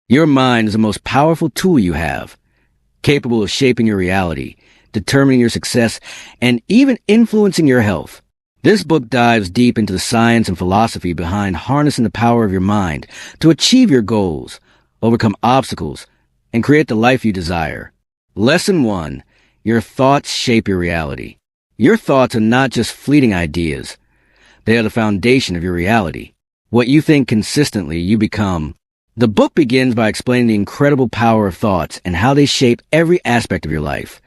Your mind is the most powerful tool you have, capable of shaping your reality, determining your success, and even influencing your health. This book dives deep into the science and philosophy behind harnessing the power of your mind to achieve your goals, overcome obstacles, and create the life you desire. Lesson 1. Your thoughts shape your reality. Your thoughts are not just fleeting ideas. They are the foundation of your reality. What you think consistently, you become. The book begins by explaining the incredible power of thoughts and how they shape every aspect of your life,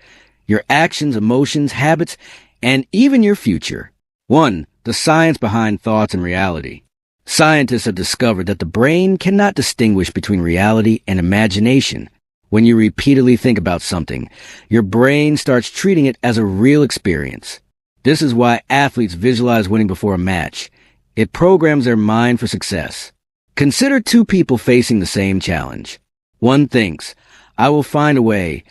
your actions, emotions, habits, and even your future. 1. The science behind thoughts and reality. Scientists have discovered that the brain cannot distinguish between reality and imagination. When you repeatedly think about something, your brain starts treating it as a real experience. This is why athletes visualize winning before a match. It programs their mind for success. Consider two people facing the same challenge. One thinks, "I will find a way,"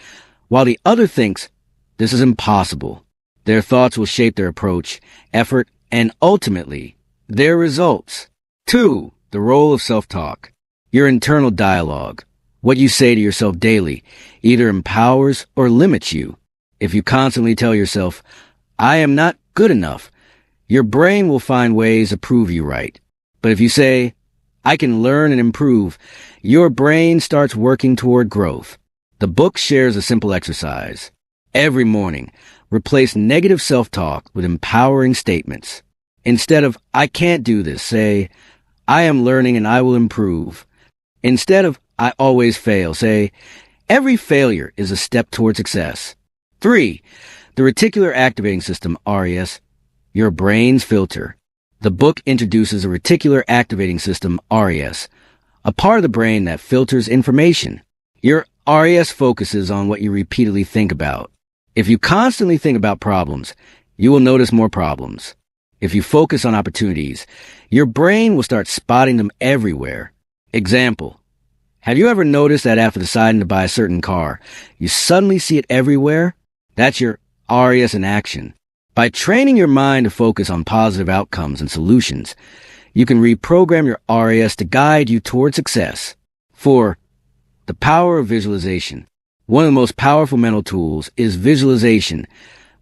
while the other thinks, "This is impossible." Their thoughts will shape their approach, effort, and ultimately, their results. 2. The role of self-talk. Your internal dialogue. What you say to yourself daily either empowers or limits you. If you constantly tell yourself, "I am not good enough," your brain will find ways to prove you right. But if you say, "I can learn and improve," your brain starts working toward growth. The book shares a simple exercise. Every morning, replace negative self-talk with empowering statements. Instead of, "I can't do this," say, "I am learning and I will improve." Instead of, "I always fail," say, "Every failure is a step toward success." 3. The reticular activating system, RAS, your brain's filter. The book introduces a reticular activating system, RAS, a part of the brain that filters information. Your RAS focuses on what you repeatedly think about. If you constantly think about problems, you will notice more problems. If you focus on opportunities, your brain will start spotting them everywhere. Example: have you ever noticed that after deciding to buy a certain car, you suddenly see it everywhere? That's your RAS in action. By training your mind to focus on positive outcomes and solutions, you can reprogram your RAS to guide you toward success. 4. The power of visualization. One of the most powerful mental tools is visualization,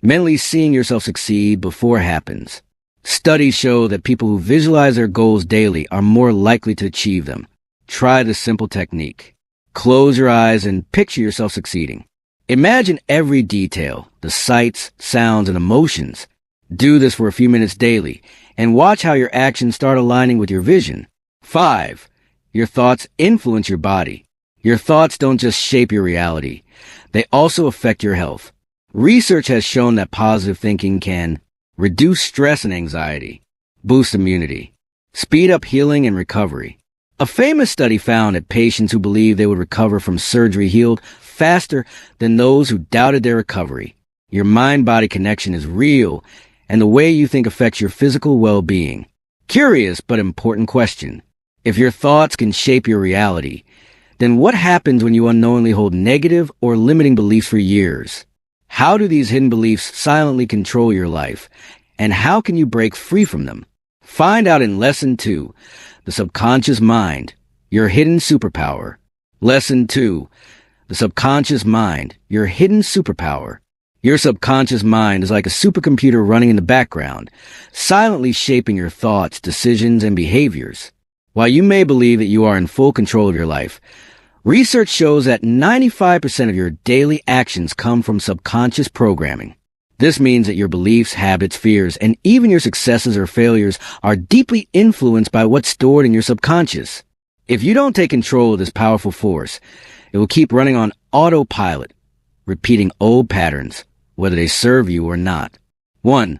mentally seeing yourself succeed before it happens. Studies show that people who visualize their goals daily are more likely to achieve them. Try this simple technique. Close your eyes and picture yourself succeeding. Imagine every detail, the sights, sounds, and emotions. Do this for a few minutes daily, and watch how your actions start aligning with your vision. 5. Your thoughts influence your body. Your thoughts don't just shape your reality, they also affect your health. Research has shown that positive thinking can reduce stress and anxiety, boost immunity, speed up healing and recovery. A famous study found that patients who believed they would recover from surgery healed faster than those who doubted their recovery. Your mind-body connection is real, and the way you think affects your physical well-being. Curious but important question. If your thoughts can shape your reality, then what happens when you unknowingly hold negative or limiting beliefs for years? How do these hidden beliefs silently control your life, and how can you break free from them? Find out in Lesson 2, The Subconscious Mind, Your Hidden Superpower. Lesson 2, The Subconscious Mind, Your Hidden Superpower. Your subconscious mind is like a supercomputer running in the background, silently shaping your thoughts, decisions, and behaviors. While you may believe that you are in full control of your life, research shows that 95% of your daily actions come from subconscious programming. This means that your beliefs, habits, fears, and even your successes or failures are deeply influenced by what's stored in your subconscious. If you don't take control of this powerful force, it will keep running on autopilot, repeating old patterns, whether they serve you or not. 1.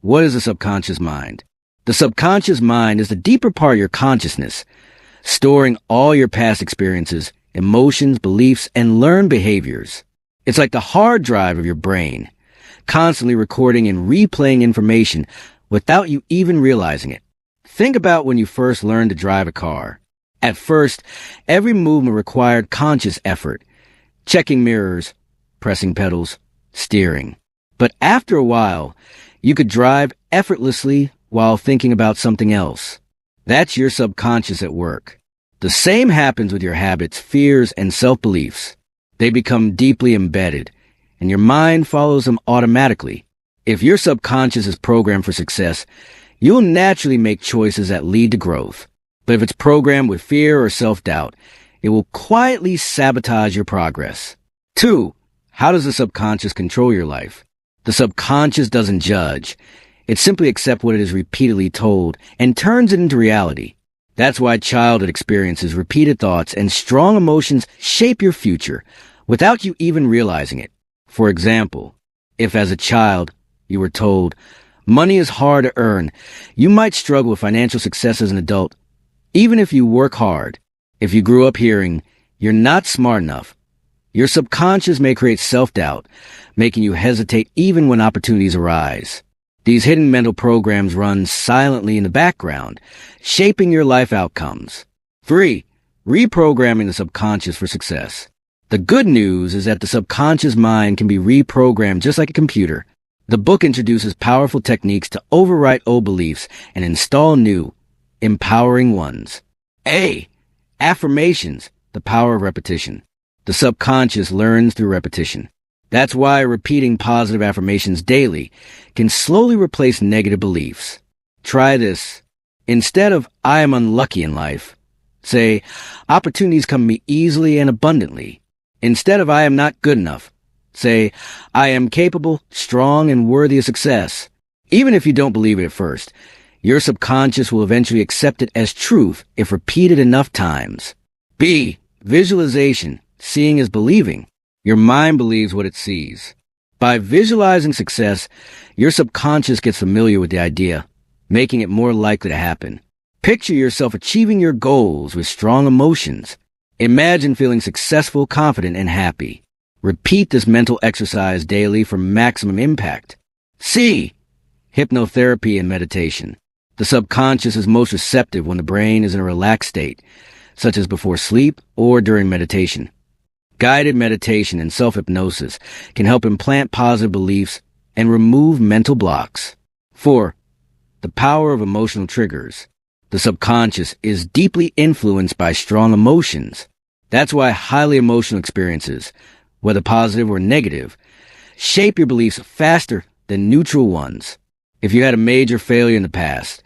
What is the subconscious mind? The subconscious mind is the deeper part of your consciousness, storing all your past experiences, emotions, beliefs, and learned behaviors. It's like the hard drive of your brain, constantly recording and replaying information without you even realizing it. Think about when you first learned to drive a car. At first, every movement required conscious effort, checking mirrors, pressing pedals, steering. But after a while, you could drive effortlessly while thinking about something else. That's your subconscious at work. The same happens with your habits, fears, and self-beliefs. They become deeply embedded, and your mind follows them automatically. If your subconscious is programmed for success, you'll naturally make choices that lead to growth. But if it's programmed with fear or self-doubt, it will quietly sabotage your progress. 2. How does the subconscious control your life? The subconscious doesn't judge. It simply accepts what it is repeatedly told and turns it into reality. That's why childhood experiences, repeated thoughts, and strong emotions shape your future without you even realizing it. For example, if as a child you were told, money is hard to earn, you might struggle with financial success as an adult, even if you work hard. If you grew up hearing, you're not smart enough, your subconscious may create self-doubt, making you hesitate even when opportunities arise. These hidden mental programs run silently in the background, shaping your life outcomes. 3. Reprogramming the subconscious for success. The good news is that the subconscious mind can be reprogrammed just like a computer. The book introduces powerful techniques to overwrite old beliefs and install new, empowering ones. A. Affirmations, the power of repetition. The subconscious learns through repetition. That's why repeating positive affirmations daily can slowly replace negative beliefs. Try this. Instead of, I am unlucky in life, say, opportunities come to me easily and abundantly. Instead of, I am not good enough, say, I am capable, strong, and worthy of success. Even if you don't believe it at first, your subconscious will eventually accept it as truth if repeated enough times. B. Visualization. Seeing is believing. Your mind believes what it sees. By visualizing success, your subconscious gets familiar with the idea, making it more likely to happen. Picture yourself achieving your goals with strong emotions. Imagine feeling successful, confident, and happy. Repeat this mental exercise daily for maximum impact. C. Hypnotherapy and meditation. The subconscious is most receptive when the brain is in a relaxed state, such as before sleep or during meditation. Guided meditation and self-hypnosis can help implant positive beliefs and remove mental blocks. 4. The power of emotional triggers. The subconscious is deeply influenced by strong emotions. That's why highly emotional experiences, whether positive or negative, shape your beliefs faster than neutral ones. If you had a major failure in the past,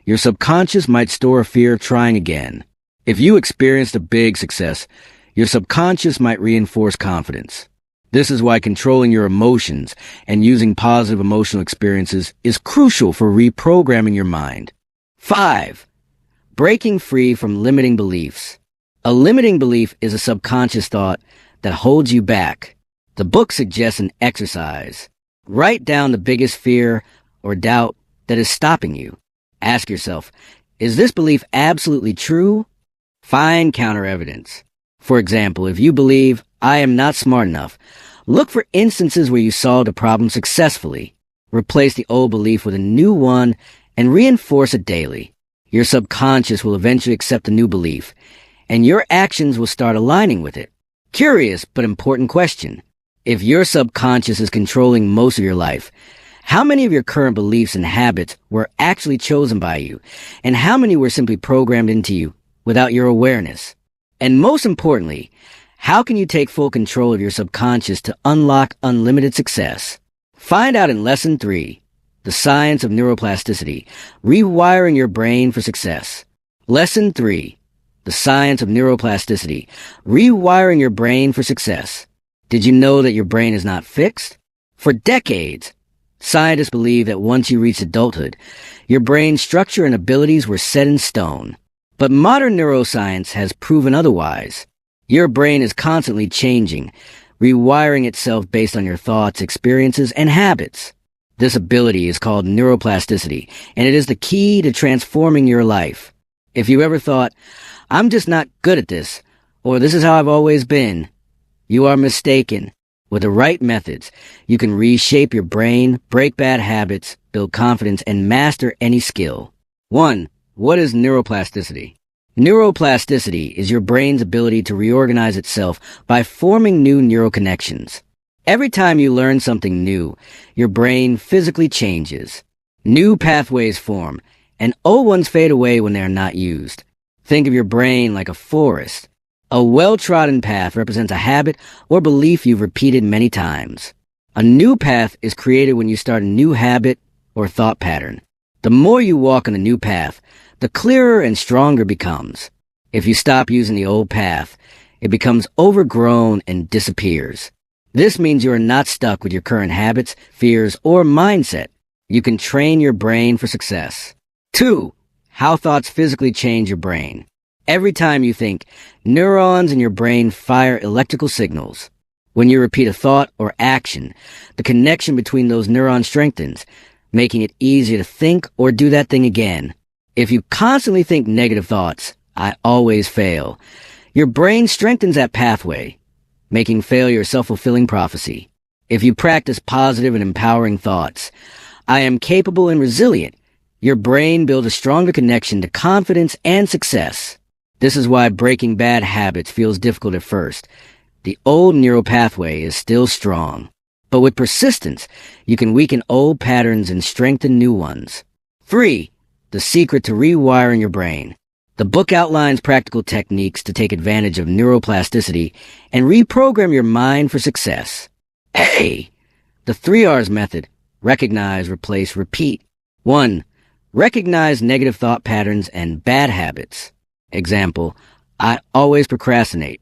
your subconscious might store a fear of trying again. If you experienced a big success, your subconscious might reinforce confidence. This is why controlling your emotions and using positive emotional experiences is crucial for reprogramming your mind. 5. Breaking free from limiting beliefs. A limiting belief is a subconscious thought that holds you back. The book suggests an exercise. Write down the biggest fear or doubt that is stopping you. Ask yourself, is this belief absolutely true? Find counter evidence. For example, if you believe, I am not smart enough, look for instances where you solved a problem successfully. Replace the old belief with a new one and reinforce it daily. Your subconscious will eventually accept the new belief, and your actions will start aligning with it. Curious but important question. If your subconscious is controlling most of your life, how many of your current beliefs and habits were actually chosen by you, and how many were simply programmed into you without your awareness? And most importantly, how can you take full control of your subconscious to unlock unlimited success? Find out in Lesson 3, The Science of Neuroplasticity, Rewiring Your Brain for Success. Lesson 3, The Science of Neuroplasticity, Rewiring Your Brain for Success. Did you know that your brain is not fixed? For decades, scientists believe that once you reach adulthood, your brain's structure and abilities were set in stone. But modern neuroscience has proven otherwise. Your brain is constantly changing, rewiring itself based on your thoughts, experiences, and habits. This ability is called neuroplasticity, and it is the key to transforming your life. If you ever thought, I'm just not good at this, or this is how I've always been, you are mistaken. With the right methods, you can reshape your brain, break bad habits, build confidence, and master any skill. 1. What is neuroplasticity? Neuroplasticity is your brain's ability to reorganize itself by forming new neural connections. Every time you learn something new, your brain physically changes. New pathways form, and old ones fade away when they are not used. Think of your brain like a forest. A well-trodden path represents a habit or belief you've repeated many times. A new path is created when you start a new habit or thought pattern. The more you walk on the new path, the clearer and stronger it becomes. If you stop using the old path, it becomes overgrown and disappears. This means you are not stuck with your current habits, fears, or mindset. You can train your brain for success. 2. How thoughts physically change your brain. Every time you think, neurons in your brain fire electrical signals. When you repeat a thought or action, the connection between those neurons strengthens, making it easier to think or do that thing again. If you constantly think negative thoughts, I always fail, your brain strengthens that pathway, making failure a self-fulfilling prophecy. If you practice positive and empowering thoughts, I am capable and resilient, your brain builds a stronger connection to confidence and success. This is why breaking bad habits feels difficult at first. The old neural pathway is still strong. But with persistence, you can weaken old patterns and strengthen new ones. 3. The secret to rewiring your brain. The book outlines practical techniques to take advantage of neuroplasticity and reprogram your mind for success. A. The 3 R's method. Recognize, replace, repeat. 1. Recognize negative thought patterns and bad habits. Example, I always procrastinate.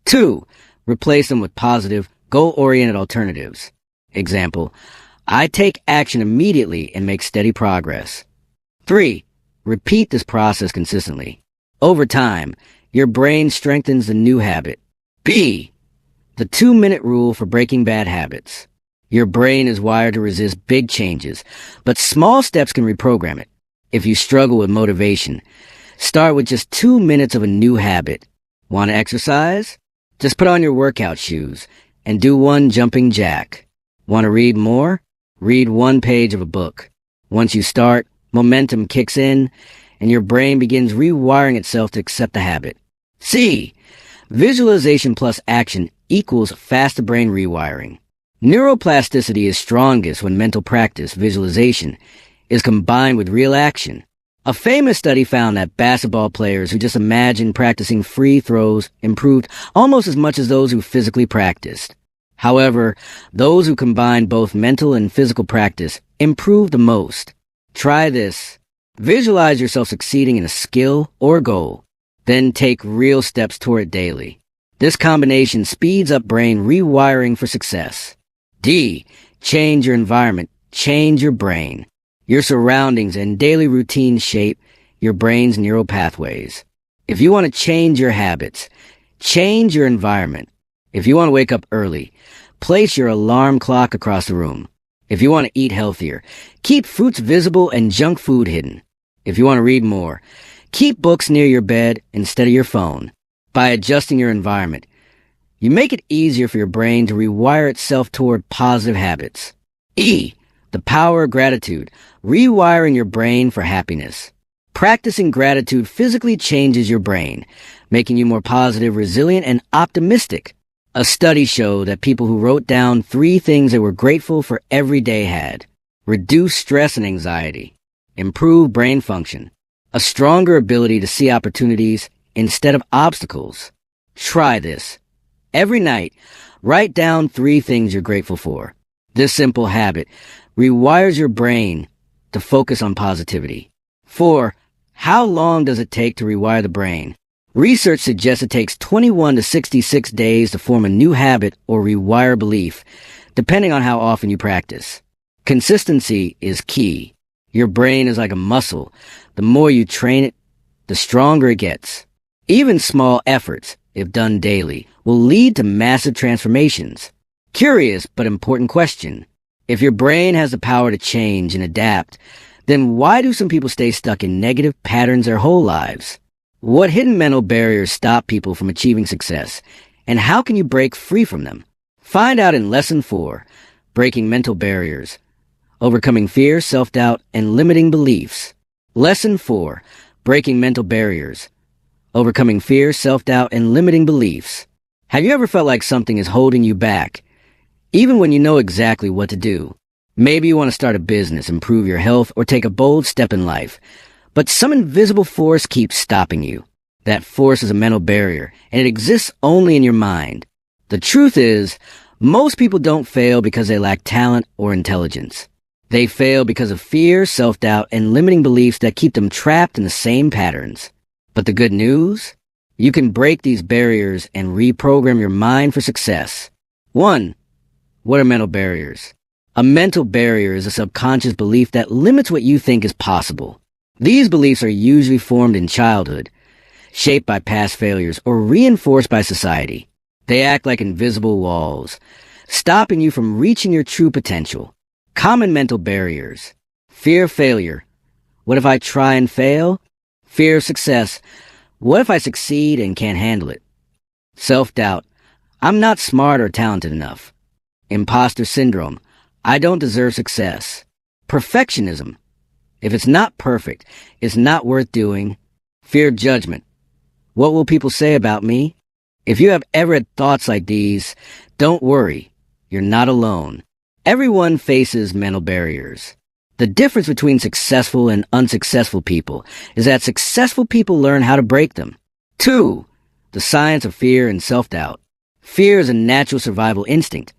2. Replace them with positive, goal-oriented alternatives. Example, I take action immediately and make steady progress. 3. Repeat this process consistently. Over time, your brain strengthens the new habit. B. The 2-minute rule for breaking bad habits. Your brain is wired to resist big changes, but small steps can reprogram it. If you struggle with motivation, start with just 2 minutes of a new habit. Want to exercise? Just put on your workout shoes and do 1 jumping jack. Want to read more? Read 1 page of a book. Once you start, momentum kicks in, and your brain begins rewiring itself to accept the habit. C. Visualization plus action equals faster brain rewiring. Neuroplasticity is strongest when mental practice, visualization, is combined with real action. A famous study found that basketball players who just imagined practicing free throws improved almost as much as those who physically practiced. However, those who combined both mental and physical practice improved the most. Try this. Visualize yourself succeeding in a skill or goal, then take real steps toward it daily. This combination speeds up brain rewiring for success. D. Change your environment. Change your brain. Your surroundings and daily routines shape your brain's neural pathways. If you want to change your habits, change your environment. If you want to wake up early, place your alarm clock across the room. If you want to eat healthier, keep fruits visible and junk food hidden. If you want to read more, keep books near your bed instead of your phone. By adjusting your environment, you make it easier for your brain to rewire itself toward positive habits. E. The power of gratitude, rewiring your brain for happiness. Practicing gratitude physically changes your brain, making you more positive, resilient, and optimistic. A study showed that people who wrote down 3 things they were grateful for every day had reduced stress and anxiety, improved brain function, a stronger ability to see opportunities instead of obstacles. Try this. Every night, write down 3 things you're grateful for. This simple habit rewires your brain to focus on positivity. 4. How long does it take to rewire the brain? Research suggests it takes 21 to 66 days to form a new habit or rewire belief, depending on how often you practice. Consistency is key. Your brain is like a muscle. The more you train it, the stronger it gets. Even small efforts, if done daily, will lead to massive transformations. Curious but important question. If your brain has the power to change and adapt, then why do some people stay stuck in negative patterns their whole lives? What hidden mental barriers stop people from achieving success, and how can you break free from them? Find out in Lesson 4, Breaking Mental Barriers, Overcoming Fear, Self-Doubt, and Limiting Beliefs. Lesson 4, Breaking Mental Barriers, Overcoming Fear, Self-Doubt, and Limiting Beliefs. Have you ever felt like something is holding you back, even when you know exactly what to do? Maybe you want to start a business, improve your health, or take a bold step in life, but some invisible force keeps stopping you. That force is a mental barrier, and it exists only in your mind. The truth is, most people don't fail because they lack talent or intelligence. They fail because of fear, self-doubt, and limiting beliefs that keep them trapped in the same patterns. But the good news? You can break these barriers and reprogram your mind for success. 1. What are mental barriers? A mental barrier is a subconscious belief that limits what you think is possible. These beliefs are usually formed in childhood, shaped by past failures, or reinforced by society. They act like invisible walls, stopping you from reaching your true potential. Common mental barriers. Fear of failure. What if I try and fail? Fear of success. What if I succeed and can't handle it? Self-doubt. I'm not smart or talented enough. Imposter syndrome. I don't deserve success. Perfectionism. If it's not perfect, it's not worth doing. Fear of judgment. What will people say about me? If you have ever had thoughts like these, don't worry. You're not alone. Everyone faces mental barriers. The difference between successful and unsuccessful people is that successful people learn how to break them. 2. The science of fear and self-doubt. Fear is a natural survival instinct,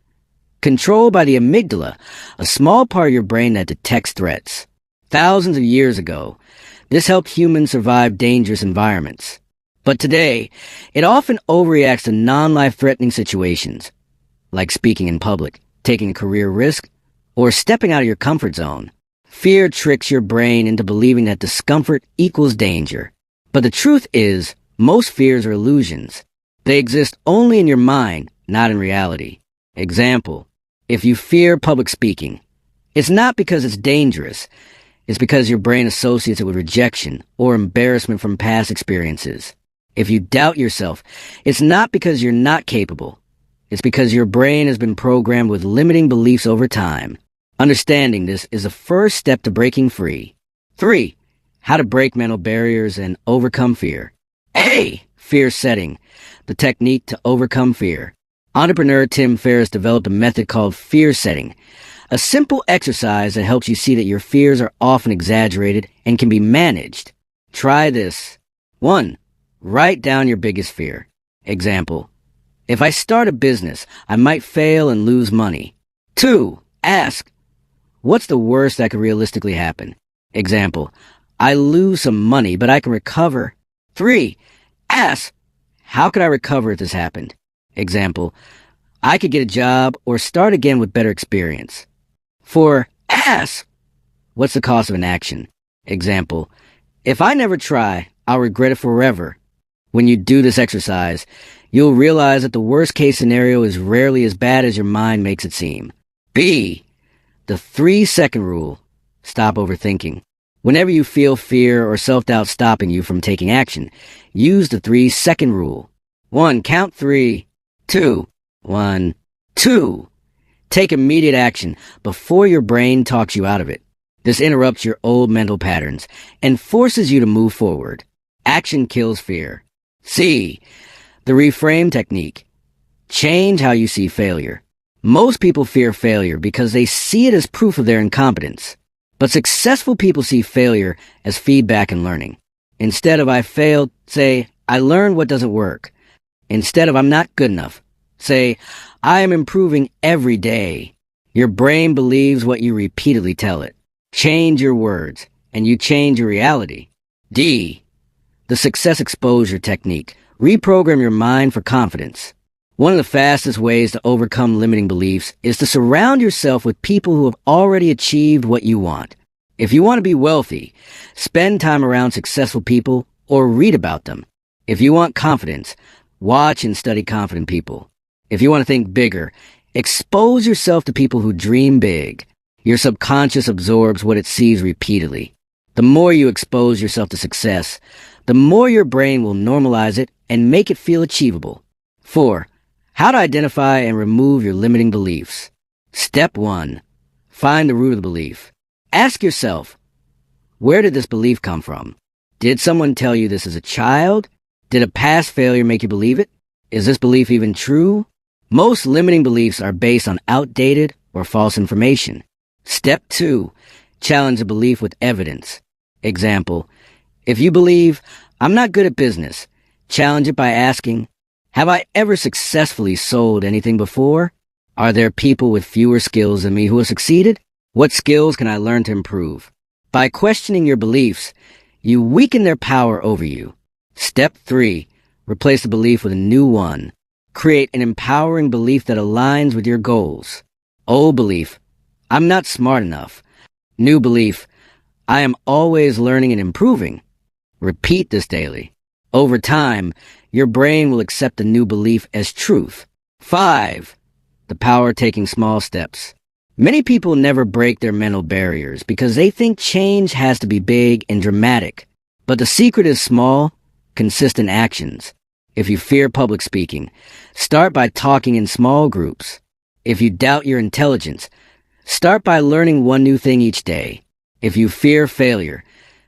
controlled by the amygdala, a small part of your brain that detects threats. Thousands of years ago, this helped humans survive dangerous environments. But today, it often overreacts to non-life-threatening situations, like speaking in public, taking a career risk, or stepping out of your comfort zone. Fear tricks your brain into believing that discomfort equals danger. But the truth is, most fears are illusions. They exist only in your mind, not in reality. Example, if you fear public speaking, it's not because it's dangerous. It's because your brain associates it with rejection or embarrassment from past experiences. If you doubt yourself, it's not because you're not capable. It's because your brain has been programmed with limiting beliefs over time. Understanding this is the first step to breaking free. 3. How to break mental barriers and overcome fear. A. Fear setting, the technique to overcome fear. Entrepreneur Tim Ferriss developed a method called fear setting, a simple exercise that helps you see that your fears are often exaggerated and can be managed. Try this. 1. Write down your biggest fear. Example, if I start a business, I might fail and lose money. 2. Ask, what's the worst that could realistically happen? Example, I lose some money, but I can recover. 3. Ask, how could I recover if this happened? Example, I could get a job or start again with better experience. 4. Ask, what's the cost of inaction? Example, if I never try, I'll regret it forever. When you do this exercise, you'll realize that the worst case scenario is rarely as bad as your mind makes it seem. B. The 3-second rule. Stop overthinking. Whenever you feel fear or self-doubt stopping you from taking action, use the 3-second rule. 1. Count 3. 2. 1. 2. Take immediate action before your brain talks you out of it. This interrupts your old mental patterns and forces you to move forward. Action kills fear. C. The reframe technique. Change how you see failure. Most people fear failure because they see it as proof of their incompetence. But successful people see failure as feedback and learning. Instead of I failed, say, I learned what doesn't work. Instead of I'm not good enough, say, I am improving every day. Your brain believes what you repeatedly tell it. Change your words, and you change your reality. D. The success exposure technique. Reprogram your mind for confidence. One of the fastest ways to overcome limiting beliefs is to surround yourself with people who have already achieved what you want. If you want to be wealthy, spend time around successful people or read about them. If you want confidence, watch and study confident people. If you want to think bigger, expose yourself to people who dream big. Your subconscious absorbs what it sees repeatedly. The more you expose yourself to success, the more your brain will normalize it and make it feel achievable. 4. How to identify and remove your limiting beliefs. Step 1. Find the root of the belief. Ask yourself, where did this belief come from? Did someone tell you this as a child? Did a past failure make you believe it? Is this belief even true? Most limiting beliefs are based on outdated or false information. Step 2. Challenge the belief with evidence. Example, if you believe, I'm not good at business, Challenge it by asking, have I ever successfully sold anything before? Are there people with fewer skills than me who have succeeded? What skills can I learn to improve? By questioning your beliefs, you weaken their power over you. Step 3. Replace the belief with a new one. Create an empowering belief that aligns with your goals. Old belief, I'm not smart enough. New belief, I am always learning and improving. Repeat this daily. Over time, your brain will accept the new belief as truth. 5. The power of taking small steps. Many people never break their mental barriers because they think change has to be big and dramatic. But the secret is small, consistent actions. If you fear public speaking, start by talking in small groups. If you doubt your intelligence, start by learning one new thing each day. If you fear failure,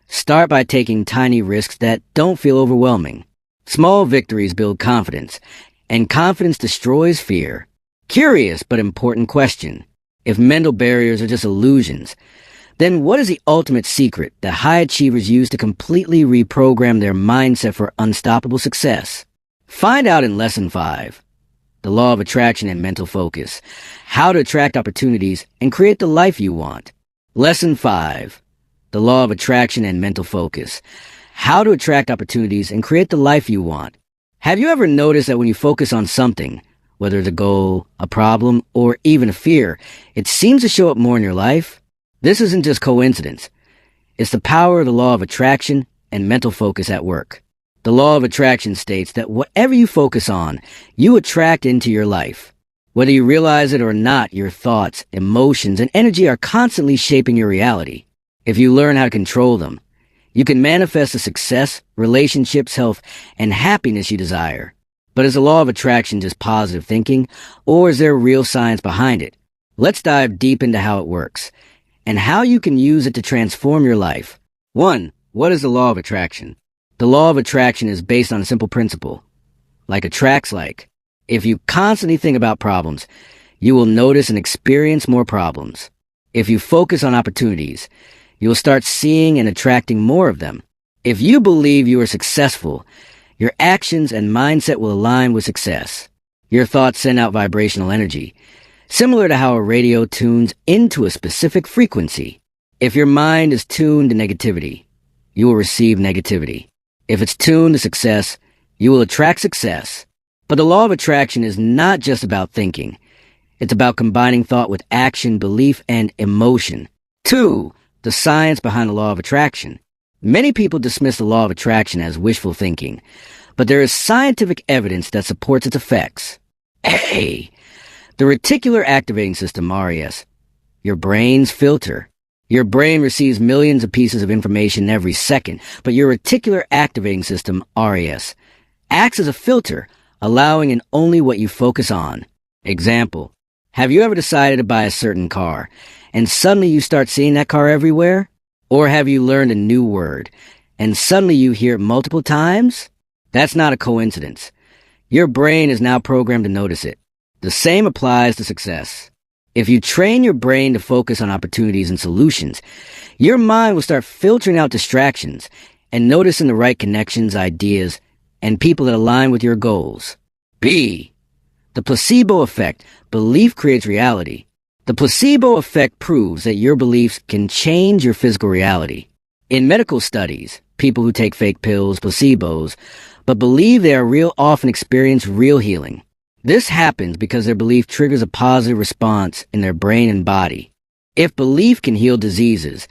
start by taking tiny risks that don't feel overwhelming. Small victories build confidence, and confidence destroys fear. Curious but important question. If mental barriers are just illusions, then what is the ultimate secret that high achievers use to completely reprogram their mindset for unstoppable success? Find out in Lesson 5. The Law of Attraction and Mental Focus. How to attract opportunities and create the life you want. Lesson 5. The Law of Attraction and Mental Focus. How to attract opportunities and create the life you want. Have you ever noticed that when you focus on something, whether it's a goal, a problem, or even a fear, it seems to show up more in your life? This isn't just coincidence. It's the power of the law of attraction and mental focus at work. The law of attraction states that whatever you focus on, you attract into your life. Whether you realize it or not, your thoughts, emotions, and energy are constantly shaping your reality. If you learn how to control them, you can manifest the success, relationships, health, and happiness you desire. But is the law of attraction just positive thinking, or is there real science behind it? Let's dive deep into how it works, and how you can use it to transform your life. 1. What is the law of attraction? The law of attraction is based on a simple principle. Like attracts like. If you constantly think about problems, you will notice and experience more problems. If you focus on opportunities, you will start seeing and attracting more of them. If you believe you are successful, your actions and mindset will align with success. Your thoughts send out vibrational energy, similar to how a radio tunes into a specific frequency. If your mind is tuned to negativity, you will receive negativity. If it's tuned to success, you will attract success. But the law of attraction is not just about thinking. It's about combining thought with action, belief, and emotion. 2. The science behind the law of attraction. Many people dismiss the law of attraction as wishful thinking, but there is scientific evidence that supports its effects. A. The reticular activating system, RAS. Your brain's filter. Your brain receives millions of pieces of information every second, but your reticular activating system, RAS, acts as a filter, allowing in only what you focus on. Example. Have you ever decided to buy a certain car, and suddenly you start seeing that car everywhere? Or have you learned a new word, and suddenly you hear it multiple times? That's not a coincidence. Your brain is now programmed to notice it. The same applies to success. If you train your brain to focus on opportunities and solutions, your mind will start filtering out distractions and noticing the right connections, ideas, and people that align with your goals. B. The placebo effect. Belief creates reality. The placebo effect proves that your beliefs can change your physical reality. In medical studies, people who take fake pills, placebos, but believe they are real often experience real healing. This happens because their belief triggers a positive response in their brain and body. If belief can heal diseases,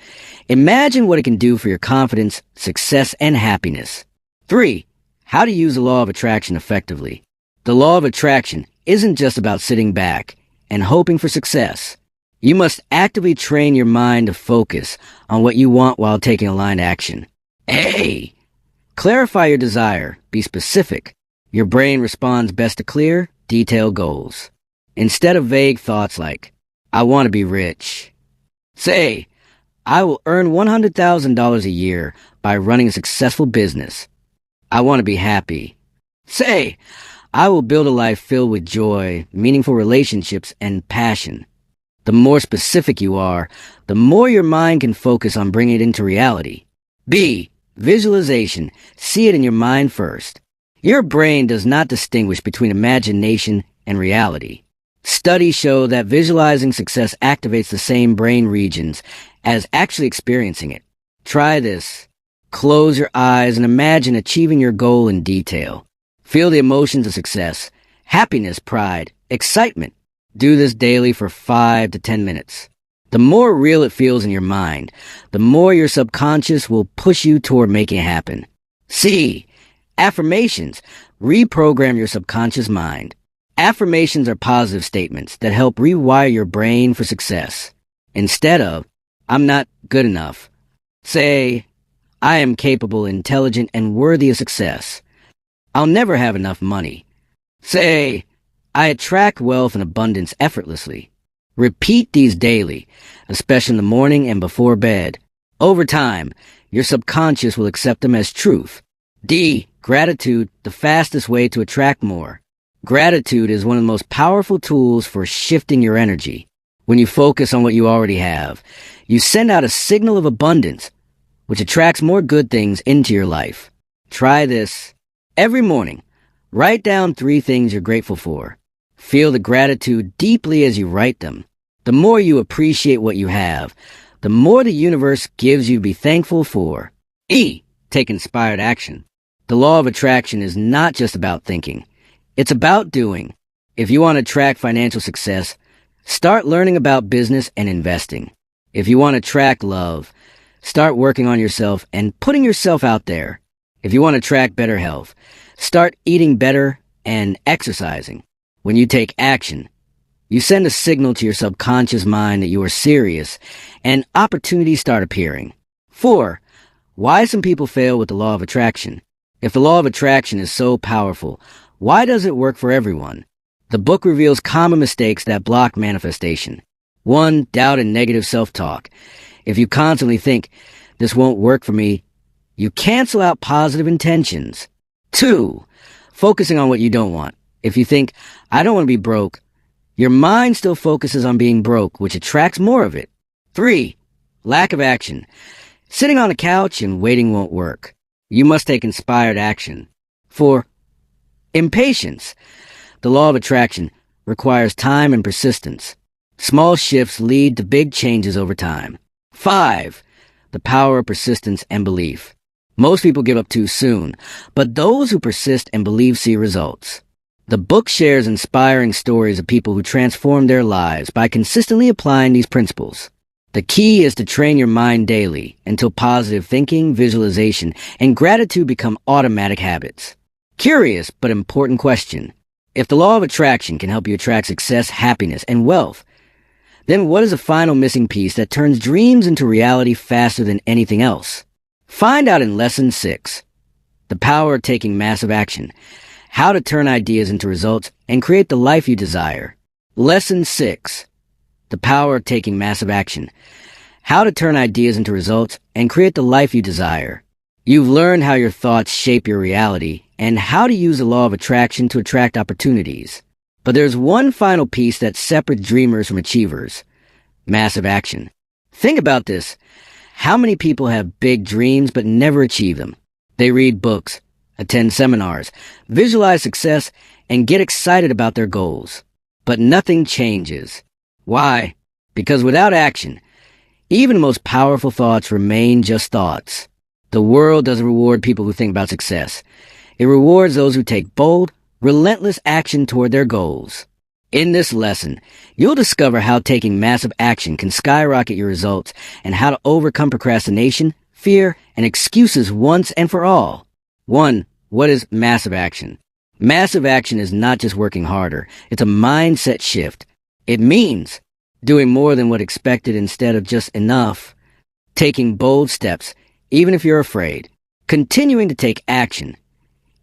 imagine what it can do for your confidence, success, and happiness. 3. How to use the law of attraction effectively. The law of attraction isn't just about sitting back and hoping for success. You must actively train your mind to focus on what you want while taking aligned action. A. Clarify your desire. Be specific. Your brain responds best to clear, detailed goals. Instead of vague thoughts like, I want to be rich. Say, I will earn $100,000 a year by running a successful business. I want to be happy. Say, I will build a life filled with joy, meaningful relationships, and passion. The more specific you are, the more your mind can focus on bringing it into reality. B. Visualization. See it in your mind first. Your brain does not distinguish between imagination and reality. Studies show that visualizing success activates the same brain regions as actually experiencing it. Try this. Close your eyes and imagine achieving your goal in detail. Feel the emotions of success, happiness, pride, excitement. Do this daily for 5 to 10 minutes. The more real it feels in your mind, the more your subconscious will push you toward making it happen. C. Affirmations. Reprogram your subconscious mind. Affirmations are positive statements that help rewire your brain for success. Instead of, I'm not good enough, say, I am capable, intelligent, and worthy of success. I'll never have enough money. Say, I attract wealth and abundance effortlessly. Repeat these daily, especially in the morning and before bed. Over time, your subconscious will accept them as truth. D. Gratitude, the fastest way to attract more. Gratitude is one of the most powerful tools for shifting your energy. When you focus on what you already have, you send out a signal of abundance, which attracts more good things into your life. Try this. Every morning, write down 3 things you're grateful for. Feel the gratitude deeply as you write them. The more you appreciate what you have, the more the universe gives you to be thankful for. E. Take inspired action. The law of attraction is not just about thinking. It's about doing. If you want to attract financial success, start learning about business and investing. If you want to attract love, start working on yourself and putting yourself out there. If you want to attract better health, start eating better and exercising. When you take action, you send a signal to your subconscious mind that you are serious, and opportunities start appearing. 4. Why some people fail with the law of attraction. If the law of attraction is so powerful, why does it work for everyone? The book reveals common mistakes that block manifestation. 1. Doubt and negative self-talk. If you constantly think, this won't work for me, you cancel out positive intentions. 2. Focusing on what you don't want. If you think, I don't want to be broke, your mind still focuses on being broke, which attracts more of it. 3. Lack of action. Sitting on a couch and waiting won't work. You must take inspired action. 4. Impatience. The law of attraction requires time and persistence. Small shifts lead to big changes over time. 5. The power of persistence and belief. Most people give up too soon, but those who persist and believe see results. The book shares inspiring stories of people who transformed their lives by consistently applying these principles. The key is to train your mind daily until positive thinking, visualization, and gratitude become automatic habits. Curious but important question. If the law of attraction can help you attract success, happiness, and wealth, then what is the final missing piece that turns dreams into reality faster than anything else? Find out in Lesson 6. The power of taking massive action. How to turn ideas into results and create the life you desire. Lesson 6. The power of taking massive action. How to turn ideas into results and create the life you desire. You've learned how your thoughts shape your reality and how to use the law of attraction to attract opportunities. But there's one final piece that separates dreamers from achievers. Massive action. Think about this. How many people have big dreams but never achieve them? They read books, attend seminars, visualize success, and get excited about their goals. But nothing changes. Why? Because without action, even the most powerful thoughts remain just thoughts. The world doesn't reward people who think about success. It rewards those who take bold, relentless action toward their goals. In this lesson, you'll discover how taking massive action can skyrocket your results and how to overcome procrastination, fear, and excuses once and for all. 1. What is massive action? Massive action is not just working harder. It's a mindset shift. It means doing more than what expected instead of just enough. Taking bold steps, even if you're afraid. Continuing to take action,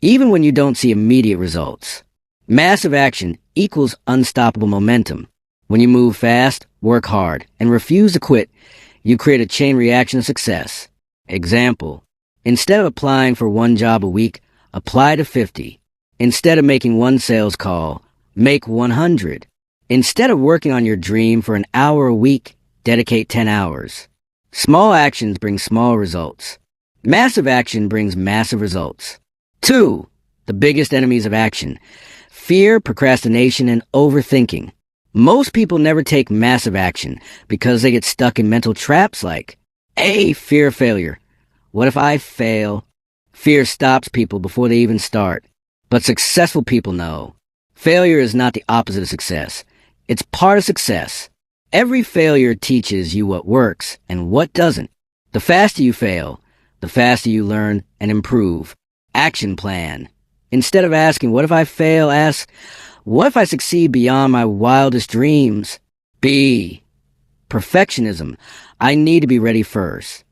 even when you don't see immediate results. Massive action equals unstoppable momentum. When you move fast, work hard, and refuse to quit, you create a chain reaction of success. Example: instead of applying for 1 job a week, apply to 50. Instead of making 1 sales call, make 100. Instead of working on your dream for an hour a week, dedicate 10 hours. Small actions bring small results. Massive action brings massive results. 2. the biggest enemies of action: fear, procrastination, and overthinking. Most people never take massive action because they get stuck in mental traps like, A, fear of failure. What if I fail? Fear stops people before they even start. But successful people know failure is not the opposite of success. It's part of success. Every failure teaches you what works and what doesn't. The faster you fail, the faster you learn and improve. Action plan. Instead of asking, what if I fail, ask, what if I succeed beyond my wildest dreams? B, perfectionism. I need to be ready first.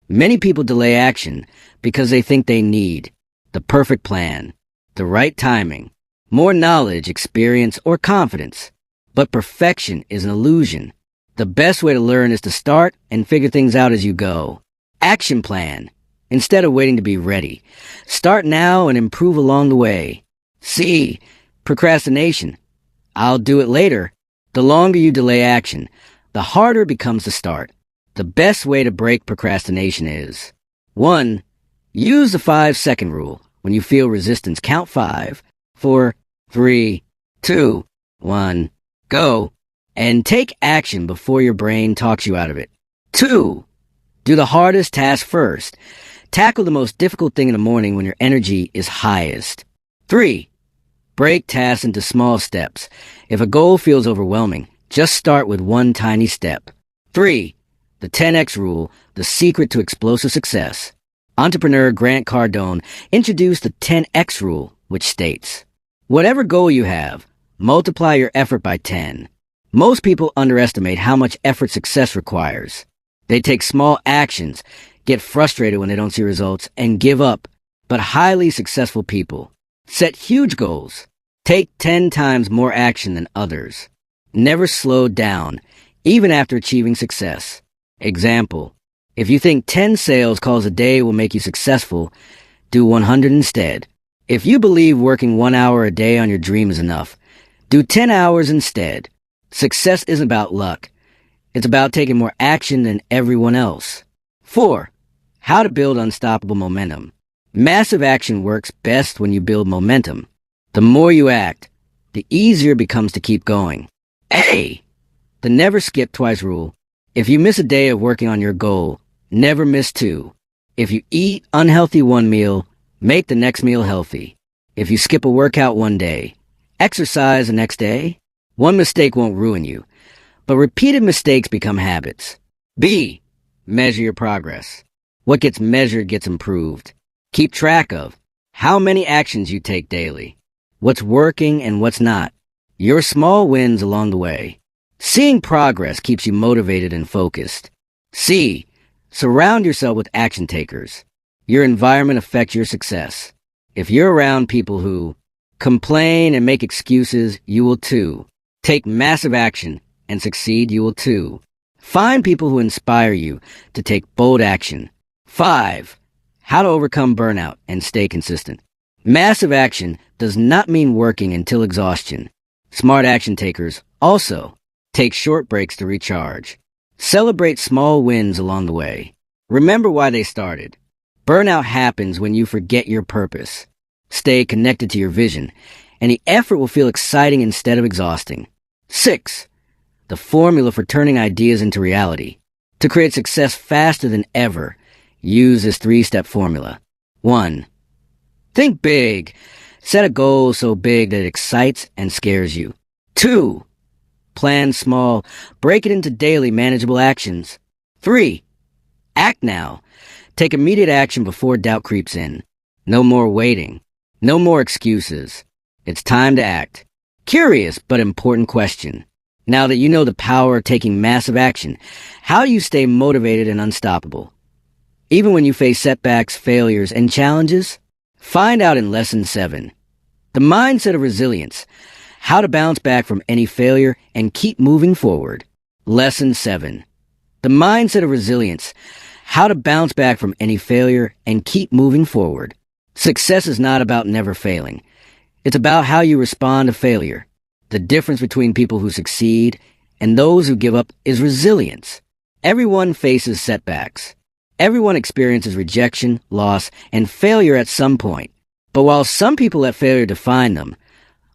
Many people delay action because they think they need the perfect plan, the right timing, more knowledge, experience, or confidence. But perfection is an illusion. The best way to learn is to start and figure things out as you go. Action plan. Instead of waiting to be ready, start now and improve along the way. C, procrastination. I'll do it later. The longer you delay action, the harder it becomes to start. The best way to break procrastination is 1. Use the 5-second rule. When you feel resistance, count 5, 4, 3, 2, 1, go. And take action before your brain talks you out of it. 2. Do the hardest task first. Tackle the most difficult thing in the morning when your energy is highest. 3. Break tasks into small steps. If a goal feels overwhelming, just start with one tiny step. 3. The 10X rule, the secret to explosive success. Entrepreneur Grant Cardone introduced the 10X rule, which states, whatever goal you have, multiply your effort by 10. Most people underestimate how much effort success requires. They take small actions, get frustrated when they don't see results, and give up. But highly successful people set huge goals, take 10 times more action than others, never slow down, even after achieving success. Example, if you think 10 sales calls a day will make you successful, do 100 instead. If you believe working 1 hour a day on your dream is enough, do 10 hours instead. Success isn't about luck. It's about taking more action than everyone else. 4. How to build unstoppable momentum. Massive action works best when you build momentum. The more you act, the easier it becomes to keep going. A, the never skip twice rule. If you miss a day of working on your goal, never miss 2. If you eat unhealthy one meal, make the next meal healthy. If you skip a workout one day, exercise the next day. One mistake won't ruin you, but repeated mistakes become habits. B, measure your progress. What gets measured gets improved. Keep track of how many actions you take daily, what's working and what's not, your small wins along the way. Seeing progress keeps you motivated and focused. C, surround yourself with action takers. Your environment affects your success. If you're around people who complain and make excuses, you will too. Take massive action and succeed, you will too. Find people who inspire you to take bold action. 5. How to overcome burnout and stay consistent. Massive action does not mean working until exhaustion. Smart action takers also take short breaks to recharge. Celebrate small wins along the way. Remember why they started. Burnout happens when you forget your purpose. Stay connected to your vision, and the effort will feel exciting instead of exhausting. 6. The formula for turning ideas into reality. To create success faster than ever, use this 3-step formula. 1. Think big. Set a goal so big that it excites and scares you. 2. Plan small. Break it into daily manageable actions. 3. Act now. Take immediate action before doubt creeps in. No more waiting. No more excuses. It's time to act. Curious but important question. Now that you know the power of taking massive action, how do you stay motivated and unstoppable? Even when you face setbacks, failures, and challenges? Find out in Lesson 7. The mindset of resilience. How to bounce back from any failure and keep moving forward. Lesson 7. The mindset of resilience. How to bounce back from any failure and keep moving forward. Success is not about never failing. It's about how you respond to failure. The difference between people who succeed and those who give up is resilience. Everyone faces setbacks. Everyone experiences rejection, loss, and failure at some point. But while some people let failure define them,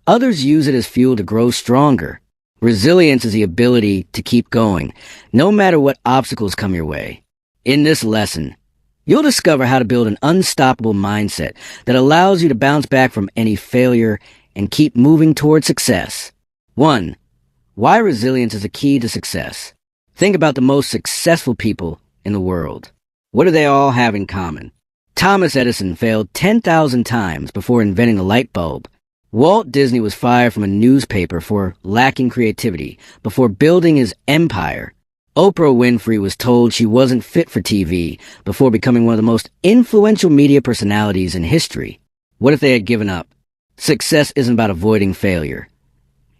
others use it as fuel to grow stronger. Resilience is the ability to keep going, no matter what obstacles come your way. In this lesson, you'll discover how to build an unstoppable mindset that allows you to bounce back from any failure and keep moving toward success. 1. Why resilience is a key to success. Think about the most successful people in the world. What do they all have in common? Thomas Edison failed 10,000 times before inventing the light bulb. Walt Disney was fired from a newspaper for lacking creativity before building his empire. Oprah Winfrey was told she wasn't fit for TV before becoming one of the most influential media personalities in history. What if they had given up? Success isn't about avoiding failure.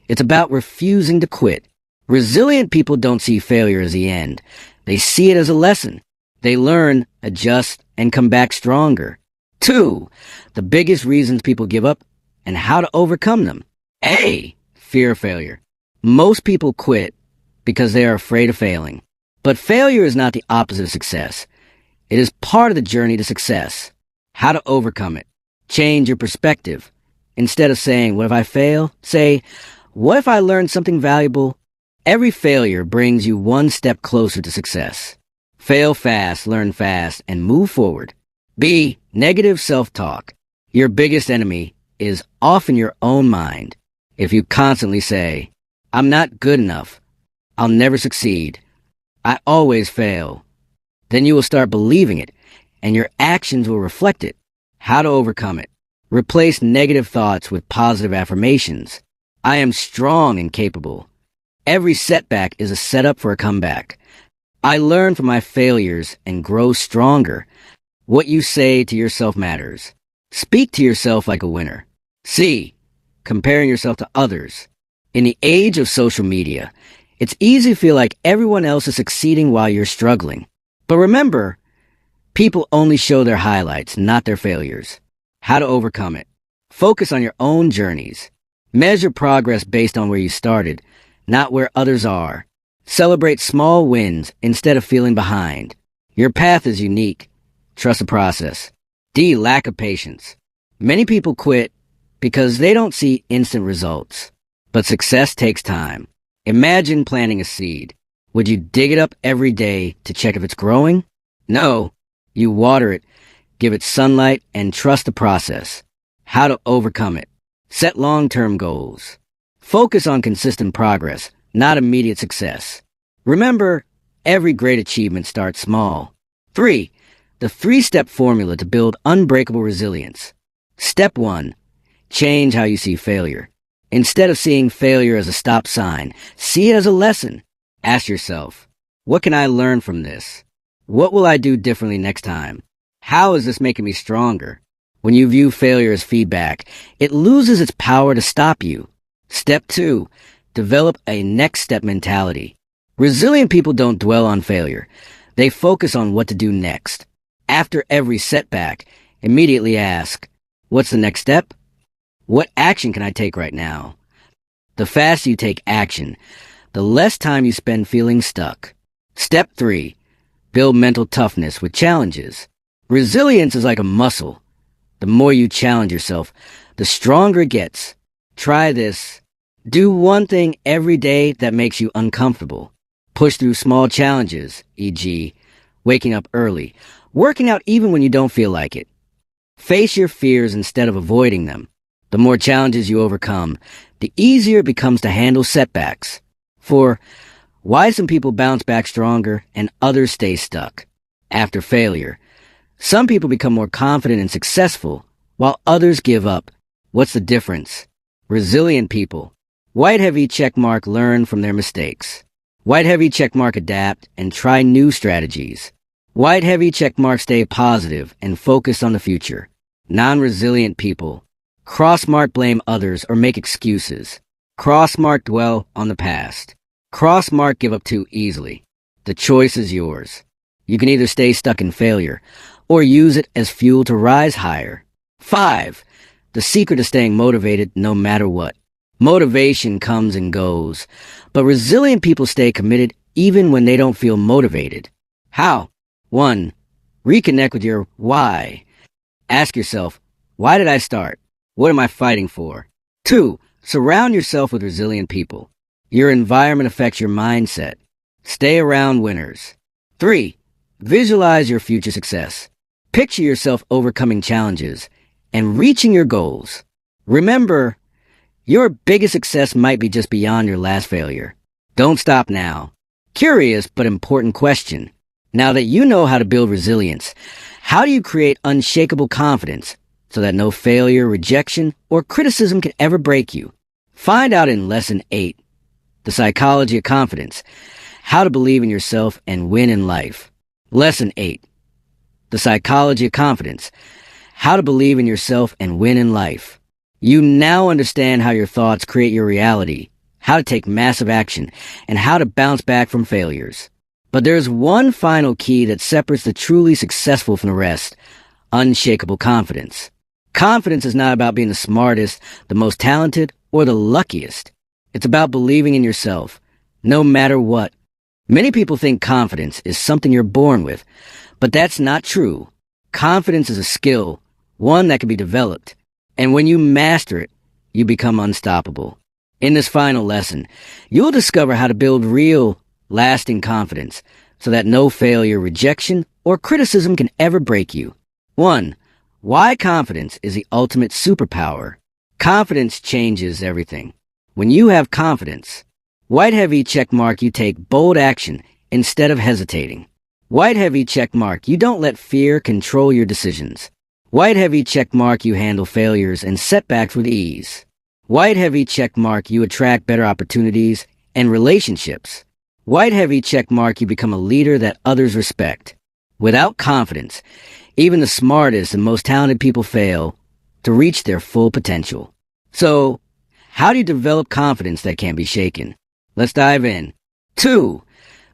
It's about refusing to quit. Resilient people don't see failure as the end. They see it as a lesson. They learn, adjust, and come back stronger. 2. The biggest reasons people give up and how to overcome them. A. Fear of failure. Most people quit because they are afraid of failing. But failure is not the opposite of success. It is part of the journey to success. How to overcome it. Change your perspective. Instead of saying, what if I fail? Say, what if I learn something valuable? Every failure brings you one step closer to success. Fail fast, learn fast, and move forward. B. Negative self-talk. Your biggest enemy is often your own mind. If you constantly say, I'm not good enough, I'll never succeed, I always fail, then you will start believing it, and your actions will reflect it. How to overcome it. Replace negative thoughts with positive affirmations. I am strong and capable. Every setback is a setup for a comeback. I learn from my failures and grow stronger. What you say to yourself matters. Speak to yourself like a winner. C. Comparing yourself to others. In the age of social media, it's easy to feel like everyone else is succeeding while you're struggling. But remember, people only show their highlights, not their failures. How to overcome it. Focus on your own journeys. Measure progress based on where you started, not where others are. Celebrate small wins instead of feeling behind. Your path is unique. Trust the process. D. Lack of patience. Many people quit because they don't see instant results. But success takes time. Imagine planting a seed. Would you dig it up every day to check if it's growing? No. You water it, give it sunlight, and trust the process. How to overcome it. Set long-term goals. Focus on consistent progress, not immediate success. Remember, every great achievement starts small. 3. The 3-step formula to build unbreakable resilience. Step 1. Change how you see failure. Instead of seeing failure as a stop sign, see it as a lesson. Ask yourself, what can I learn from this? What will I do differently next time? How is this making me stronger? When you view failure as feedback, it loses its power to stop you. Step 2. Develop a next step mentality. Resilient people don't dwell on failure. They focus on what to do next. After every setback, immediately ask, what's the next step? What action can I take right now? The faster you take action, the less time you spend feeling stuck. Step 3. Build mental toughness with challenges. Resilience is like a muscle. The more you challenge yourself, the stronger it gets. Try this. Do one thing every day that makes you uncomfortable. Push through small challenges, e.g., waking up early, working out even when you don't feel like it. Face your fears instead of avoiding them. The more challenges you overcome, the easier it becomes to handle setbacks. For why some people bounce back stronger and others stay stuck? After failure, some people become more confident and successful, while others give up. What's the difference? Resilient people. White heavy checkmark learn from their mistakes. White heavy checkmark adapt and try new strategies. White heavy checkmark stay positive and focus on the future. Non-resilient people. Crossmark blame others or make excuses. Crossmark dwell on the past. Crossmark give up too easily. The choice is yours. You can either stay stuck in failure or use it as fuel to rise higher. 5. The secret to staying motivated no matter what. Motivation comes and goes, but resilient people stay committed even when they don't feel motivated. How? 1. Reconnect with your why. Ask yourself, Why did I start? What am I fighting for? 2. Surround yourself with resilient people. Your environment affects your mindset. Stay around winners. 3. Visualize your future success. Picture yourself overcoming challenges and reaching your goals. Remember, your biggest success might be just beyond your last failure. Don't stop now. Curious but important question. Now that you know how to build resilience, how do you create unshakable confidence so that no failure, rejection, or criticism can ever break you? Find out in Lesson 8, The Psychology of Confidence, How to Believe in Yourself and Win in Life. Lesson 8, The Psychology of Confidence, How to Believe in Yourself and Win in Life. You now understand how your thoughts create your reality, how to take massive action, and how to bounce back from failures. But there's one final key that separates the truly successful from the rest: unshakable confidence. Confidence is not about being the smartest, the most talented, or the luckiest. It's about believing in yourself, no matter what. Many people think confidence is something you're born with, but that's not true. Confidence is a skill, one that can be developed, and when you master it, you become unstoppable. In this final lesson, you'll discover how to build real, lasting confidence so that no failure, rejection, or criticism can ever break you. 1. Why confidence is the ultimate superpower. Confidence changes everything. When you have confidence, white heavy check mark, you take bold action instead of hesitating. White heavy check mark, you don't let fear control your decisions. White heavy check mark, you handle failures and setbacks with ease. White heavy check mark, you attract better opportunities and relationships. White heavy check mark, you become a leader that others respect. Without confidence, even the smartest and most talented people fail to reach their full potential. So, how do you develop confidence that can't be shaken? Let's dive in. 2.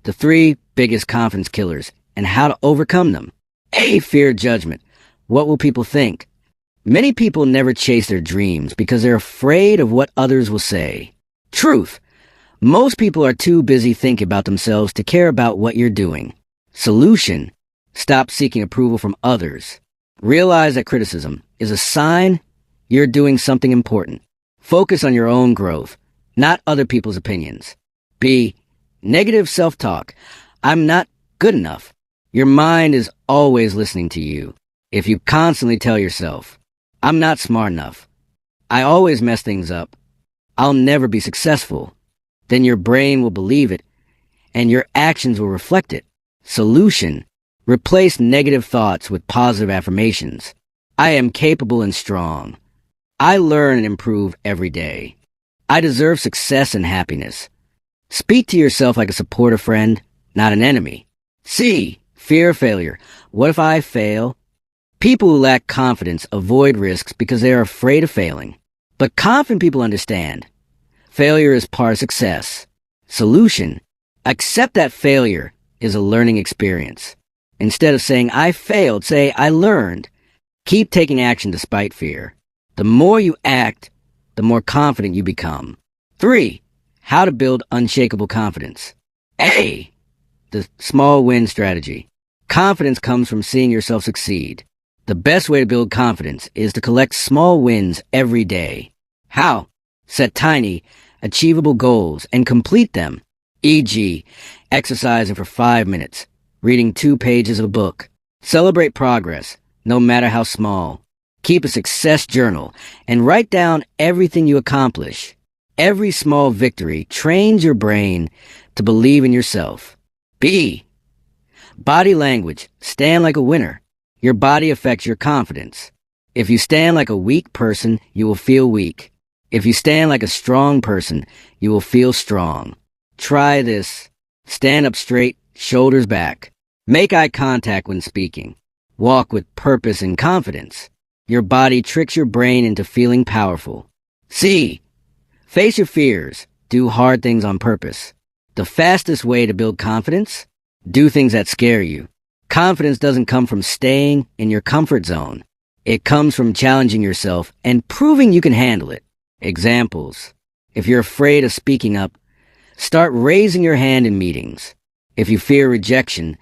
The 3 biggest confidence killers and how to overcome them. A. Fear of judgment. What will people think? Many people never chase their dreams because they're afraid of what others will say. Truth. Most people are too busy thinking about themselves to care about what you're doing. Solution. Stop seeking approval from others. Realize that criticism is a sign you're doing something important. Focus on your own growth, not other people's opinions. B. Negative self-talk. I'm not good enough. Your mind is always listening to you. If you constantly tell yourself, I'm not smart enough, I always mess things up, I'll never be successful, then your brain will believe it, and your actions will reflect it. Solution. Replace negative thoughts with positive affirmations. I am capable and strong. I learn and improve every day. I deserve success and happiness. Speak to yourself like a supportive friend, not an enemy. C. Fear of failure. What if I fail? People who lack confidence avoid risks because they are afraid of failing. But confident people understand. Failure is part of success. Solution. Accept that failure is a learning experience. Instead of saying, I failed, say, I learned. Keep taking action despite fear. The more you act, the more confident you become. 3. How to build unshakable confidence. A. The small win strategy. Confidence comes from seeing yourself succeed. The best way to build confidence is to collect small wins every day. How? Set tiny, achievable goals and complete them. E.g., exercising for 5 minutes, reading 2 pages of a book. Celebrate progress, no matter how small. Keep a success journal and write down everything you accomplish. Every small victory trains your brain to believe in yourself. B. Body language. Stand like a winner. Your body affects your confidence. If you stand like a weak person, you will feel weak. If you stand like a strong person, you will feel strong. Try this. Stand up straight, shoulders back. Make eye contact when speaking. Walk with purpose and confidence. Your body tricks your brain into feeling powerful. C. Face your fears. Do hard things on purpose. The fastest way to build confidence? Do things that scare you. Confidence doesn't come from staying in your comfort zone. It comes from challenging yourself and proving you can handle it. Examples. If you're afraid of speaking up, start raising your hand in meetings. If you fear rejection,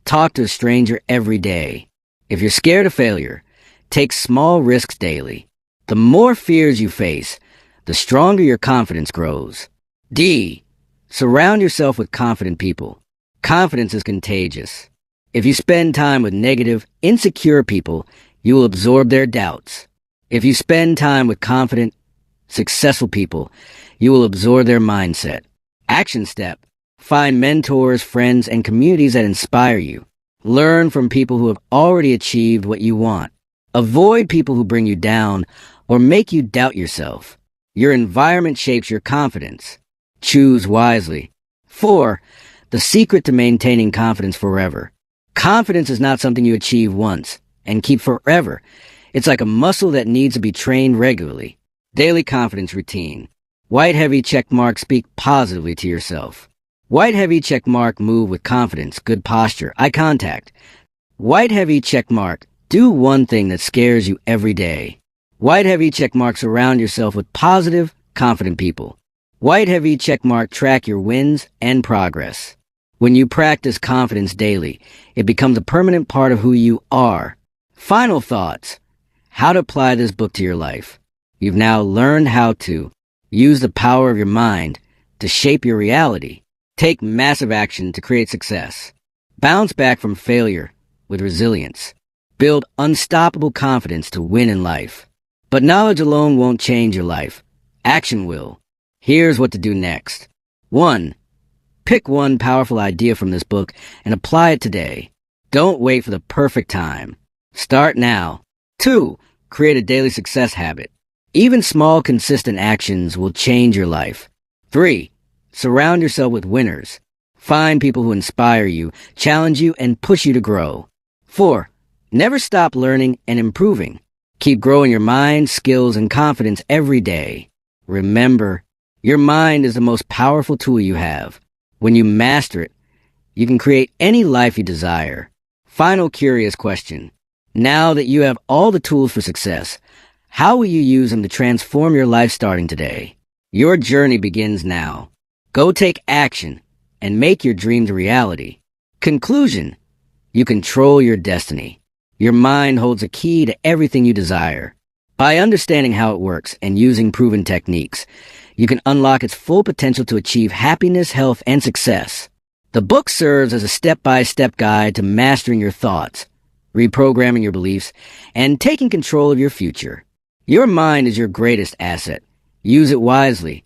talk to a stranger every day. If you're scared of failure, Take small risks daily. The more fears you face, the stronger your confidence grows. D. Surround yourself with confident people. Confidence is contagious. If you spend time with negative, insecure people, you will absorb their doubts. If you spend time with confident, successful people, you will absorb their mindset. Action step. Find mentors, friends, and communities that inspire you. Learn from people who have already achieved what you want. Avoid people who bring you down or make you doubt yourself. Your environment shapes your confidence. Choose wisely. 4. The secret to maintaining confidence forever. Confidence is not something you achieve once and keep forever. It's like a muscle that needs to be trained regularly. Daily confidence routine. White heavy check mark, speak positively to yourself. White heavy check mark, move with confidence, good posture, eye contact. White heavy check mark, do one thing that scares you every day. White heavy check mark, surround yourself with positive, confident people. White heavy check mark, track your wins and progress. When you practice confidence daily, it becomes a permanent part of who you are. Final thoughts. How to apply this book to your life. You've now learned how to use the power of your mind to shape your reality. Take massive action to create success. Bounce back from failure with resilience. Build unstoppable confidence to win in life. But knowledge alone won't change your life. Action will. Here's what to do next. 1. Pick one powerful idea from this book and apply it today. Don't wait for the perfect time. Start now. 2. Create a daily success habit. Even small, consistent actions will change your life. 3. Surround yourself with winners. Find people who inspire you, challenge you, and push you to grow. 4. Never stop learning and improving. Keep growing your mind, skills, and confidence every day. Remember, your mind is the most powerful tool you have. When you master it, you can create any life you desire. Final curious question. Now that you have all the tools for success, how will you use them to transform your life starting today? Your journey begins now. Go take action and make your dreams a reality. Conclusion. You control your destiny. Your mind holds a key to everything you desire. By understanding how it works and using proven techniques, you can unlock its full potential to achieve happiness, health, and success. The book serves as a step-by-step guide to mastering your thoughts, reprogramming your beliefs, and taking control of your future. Your mind is your greatest asset. Use it wisely